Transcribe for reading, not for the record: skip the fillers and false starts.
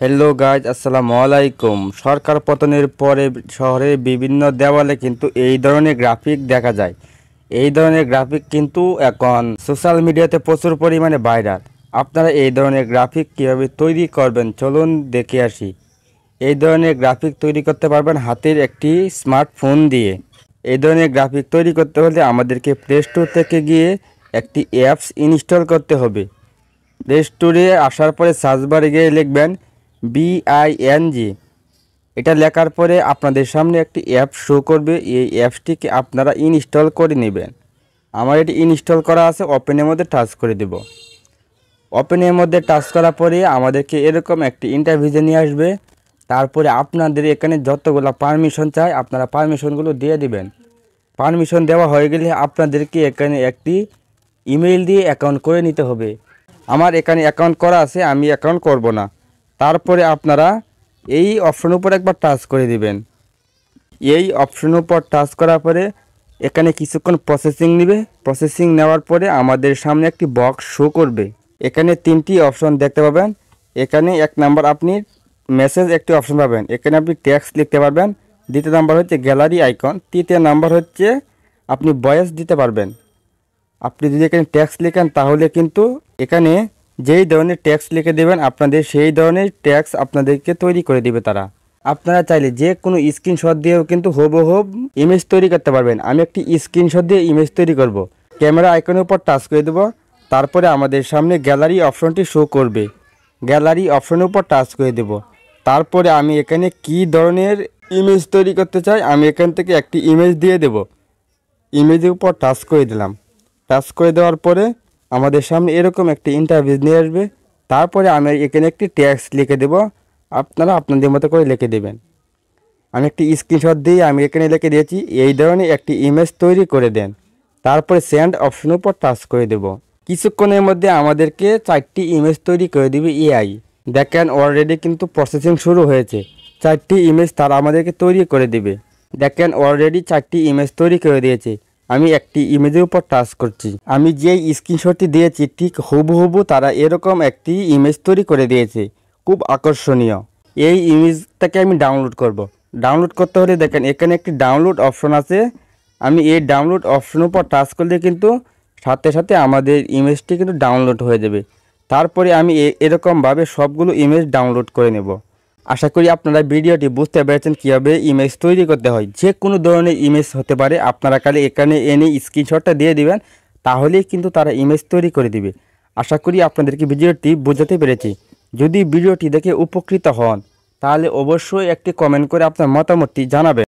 Hello guys, আসসালামু আলাইকুম। সরকার পতনের পরে শহরের বিভিন্ন দেওয়ালে কিন্তু এই ধরনের গ্রাফিক দেখা যায়। এই ধরনের গ্রাফিক কিন্তু এখন সোশ্যাল মিডিয়াতে প্রচুর পরিমাণে ভাইরাল। আপনারা এই ধরনের গ্রাফিক কীভাবে তৈরি করবেন চলুন দেখে আসি। এই ধরনের গ্রাফিক তৈরি করতে পারবেন হাতের একটি স্মার্টফোন দিয়ে। এই ধরনের গ্রাফিক তৈরি করতে হলে আমাদেরকে প্লে স্টোর থেকে গিয়ে একটি অ্যাপস ইনস্টল করতে হবে। প্লে স্টোরে আসার পরে সার্চ বারে গিয়ে লিখবেন BING। এটা লেখার পরে আপনাদের সামনে একটি অ্যাপ শো করবে। এই অ্যাপসটিকে আপনারা ইনস্টল করে নেবেন। আমার এটি ইনস্টল করা আছে, ওপেনের মধ্যে টাচ করে দেব। ওপেনের মধ্যে টাচ করার পরে আমাদেরকে এরকম একটি ইন্টারভিউ নিয়ে আসবে। তারপরে আপনাদের এখানে যতগুলো পারমিশন চাই আপনারা পারমিশনগুলো দিয়ে দিবেন। পারমিশন দেওয়া হয়ে গেলে আপনাদেরকে এখানে একটি ইমেইল দিয়ে অ্যাকাউন্ট করে নিতে হবে। আমার এখানে অ্যাকাউন্ট করা আছে, আমি অ্যাকাউন্ট করব না। তারপরে আপনারা এই অপশন উপর একবার টাচ করে দিবেন। এই অপশন উপর টাচ করার পরে এখানে কিছুক্ষণ প্রসেসিং নেবে। প্রসেসিং নেওয়ার পরে আমাদের সামনে একটি বক্স শো করবে। এখানে তিনটি অপশন দেখতে পাবেন। এখানে এক নাম্বার আপনি মেসেজ একটি অপশন পাবেন, এখানে আপনি টেক্সট লিখতে পারবেন। দ্বিতীয় নাম্বার হচ্ছে গ্যালারি আইকন। তৃতীয় নাম্বার হচ্ছে আপনি ভয়েস দিতে পারবেন। আপনি যদি এখানে টেক্সট লেখেন তাহলে কিন্তু এখানে যেই ধরনের টেক্সট লিখে দেবেন আপনাদের সেই ধরনের টেক্সট আপনাদেরকে তৈরি করে দিবে তারা। আপনারা চাইলে যে কোনো স্ক্রিনশট দিয়েও কিন্তু হুবহু ইমেজ তৈরি করতে পারবেন। আমি একটি স্ক্রিনশট দিয়ে ইমেজ তৈরি করব। ক্যামেরা আইকনের উপর টাচ করে দেব। তারপরে আমাদের সামনে গ্যালারি অপশনটি শো করবে। গ্যালারি অপশনের উপর টাচ করে দেব। তারপরে আমি এখানে কি ধরনের ইমেজ তৈরি করতে চাই আমি এখান থেকে একটি ইমেজ দিয়ে দেব। ইমেজের উপর টাচ করে দিলাম। টাচ করে দেওয়ার পরে আমাদের সামনে এরকম একটি ইন্টারভিউ নিয়ে আসবে। তারপরে আমি এখানে একটি টেক্সট লিখে দেব, আপনারা আপনাদের মতো করে লিখে দেবেন। আমি একটি স্ক্রিনশট দিয়ে আমি এখানে লিখে দিয়েছি এই ধরনের একটি ইমেজ তৈরি করে দেন। তারপরে সেন্ড অপশনের উপর টাচ করে দেব। কিছুক্ষণের মধ্যে আমাদেরকে 4টি ইমেজ তৈরি করে দিবে এআই। দেখেন অলরেডি কিন্তু প্রসেসিং শুরু হয়েছে। 4টি ইমেজ তারা আমাদেরকে তৈরি করে দিবে। দেখেন অলরেডি 4টি ইমেজ তৈরি করে দিয়েছে। আমি একটি ইমেজের উপর টাচ করছি। আমি যেই স্ক্রিনশটটি দিয়েছি ঠিক হুবহু তারা এরকম একটি ইমেজ তৈরি করে দিয়েছে, খুব আকর্ষণীয়। এই ইমেজটাকে আমি ডাউনলোড করব। ডাউনলোড করতে হলে দেখেন এখানে একটি ডাউনলোড অপশন আছে। আমি এই ডাউনলোড অপশনের উপর টাচ করলে কিন্তু সাথে সাথে আমাদের ইমেজটি কিন্তু ডাউনলোড হয়ে যাবে। তারপরে আমি এরকমভাবে সবগুলো ইমেজ ডাউনলোড করে নেব। আশা করি আপনারা ভিডিওটি বুঝতে পেরেছেন কীভাবে ইমেজ তৈরি করতে হয়। যে কোনো ধরনের ইমেজ হতে পারে, আপনারা খালি এখানে এনে স্ক্রিনশটটা দিয়ে দিবেন, তাহলেই কিন্তু তারা ইমেজ তৈরি করে দিবে। আশা করি আপনাদেরকে ভিডিওটি বোঝাতে পেরেছি। যদি ভিডিওটি দেখে উপকৃত হন তাহলে অবশ্যই একটি কমেন্ট করে আপনার মতামতটি জানাবেন।